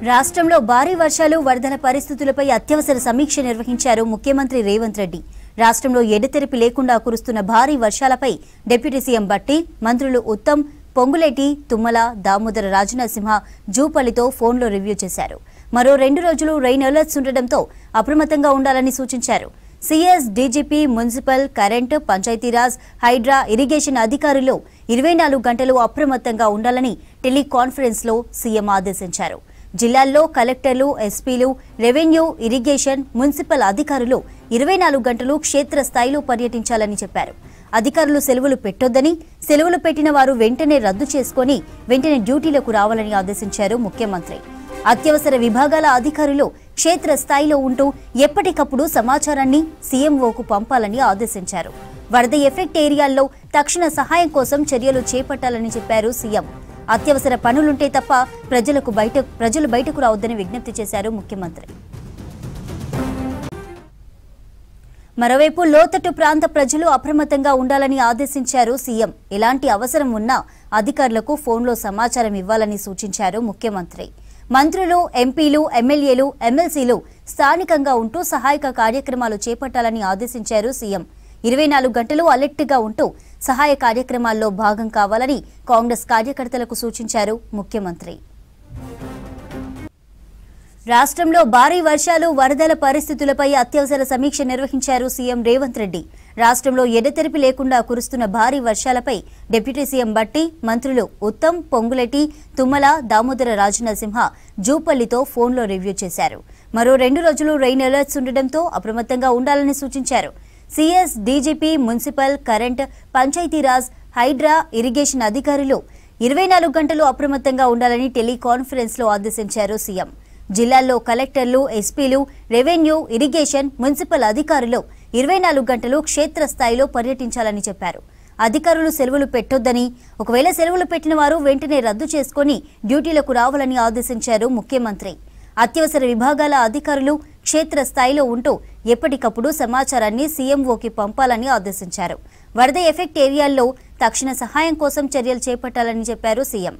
రాష్ట్రంలో భారీ వర్షాలు వరదల పరిస్థితులపై అత్యవసర సమీక్ష నిర్వహించారు ముఖ్యమంత్రి రేవంత్ రెడ్డి. రాష్ట్రంలో ఎడతెరిపి లేకుండా కురుస్తున్న భారీ వర్షాలపై డిప్యూటీ సీఎం బట్టి, మంత్రులు ఉత్తమ్, పొంగులేటి, తుమ్మల, దామోదర రాజనరసింహ, జూపల్లితో ఫోన్లో రివ్యూ చేశారు. మరో 2 రోజులు రెయిన్ అలర్ట్స్ ఉండడంతో అప్రమత్తంగా ఉండాలని సూచించారు. CS, DGP, municipal, current, Panchayati Raj, Hydraa, irrigation అధికారులు 24 గంటలు అప్రమత్తంగా ఉండాలని టెలికాన్ఫరెన్స్లో సీఎం ఆదేశించారు. జిల్లాల్లో కలెక్టర్లు, ఎస్పీలు, రెవెన్యూ, ఇరిగేషన్, మున్సిపల్ అధికారులు 24 గంటలు క్షేత్రస్థాయిలో పర్యటించాలని చెప్పారు. అధికారులు సెలవులు పెట్టొద్దని, సెలవులు పెట్టిన వారు వెంటనే రద్దు చేసుకుని వెంటనే డ్యూటీలకు రావాలని ఆదేశించారు ముఖ్యమంత్రి. అత్యవసర విభాగాల అధికారులు క్షేత్రస్థాయిలో ఉంటూ ఎప్పటికప్పుడు సమాచారాన్ని సీఎంఓకు పంపాలని ఆదేశించారు. వరద ఎఫెక్ట్ ఏరియాల్లో తక్షణ సహాయం కోసం చర్యలు చేపట్టాలని చెప్పారు సీఎం. అత్యవసర పనులుంటే తప్ప ప్రజలు బయటకు రావద్దని విజ్ఞప్తి చేశారు ముఖ్యమంత్రి. మరోవైపు లోతట్టు ప్రాంత ప్రజలు అప్రమత్తంగా ఉండాలని ఆదేశించారు సీఎం. ఎలాంటి అవసరం ఉన్నా అధికారులకు ఫోన్లో సమాచారం ఇవ్వాలని సూచించారు ముఖ్యమంత్రి. మంత్రులు, ఎంపీలు, ఎమ్మెల్యేలు, ఎమ్మెల్సీలు స్థానికంగా ఉంటూ సహాయక కార్యక్రమాలు చేపట్టాలని ఆదేశించారు సీఎం. 24 గంటలు అలర్ట్గా ఉంటూ సహాయ కార్యక్రమాల్లో భాగం కావాలని కాంగ్రెస్ కార్యకర్తలకు సూచించారు ముఖ్యమంత్రి. రాష్ట్రంలో భారీ వర్షాలు, వరదల పరిస్థితులపై అత్యవసర సమీక్ష నిర్వహించారు సీఎం రేవంత్ రెడ్డి. రాష్ట్రంలో ఎడతెరిపి లేకుండా కురుస్తున్న భారీ వర్షాలపై డిప్యూటీ సీఎం బట్టి, మంత్రులు ఉత్తమ్, పొంగులేటి, తుమ్మల, దామోదర రాజనరసింహ, జూపల్లితో ఫోన్లో రివ్యూ చేశారు. మరో 2 రోజులు రెయిన్ అలర్ట్స్ ఉండడంతో అప్రమత్తంగా ఉండాలని సూచించారు. CS, DGP, municipal, current, Panchayati Raj, Hydraa, irrigation అధికారులు 24 గంటలు అప్రమత్తంగా ఉండాలని టెలికాన్ఫరెన్స్లో ఆదేశించారు సీఎం. జిల్లాల్లో కలెక్టర్లు, ఎస్పీలు, రెవెన్యూ, ఇరిగేషన్, మున్సిపల్ అధికారులు 24 గంటలు క్షేత్రస్థాయిలో పర్యటించాలని చెప్పారు. అధికారులు సెలవులు పెట్టొద్దని, ఒకవేళ సెలవులు పెట్టిన వారు వెంటనే రద్దు చేసుకుని డ్యూటీలకు రావాలని ఆదేశించారు ముఖ్యమంత్రి. అత్యవసర విభాగాల అధికారులు క్షేత్రస్థాయిలో ఉంటూ ఎప్పటికప్పుడు సమాచారాన్ని సీఎంఓకి పంపాలని ఆదేశించారు. వరద ఎఫెక్ట్ ఏరియాల్లో తక్షణ సహాయం కోసం చర్యలు చేపట్టాలని చెప్పారు సీఎం.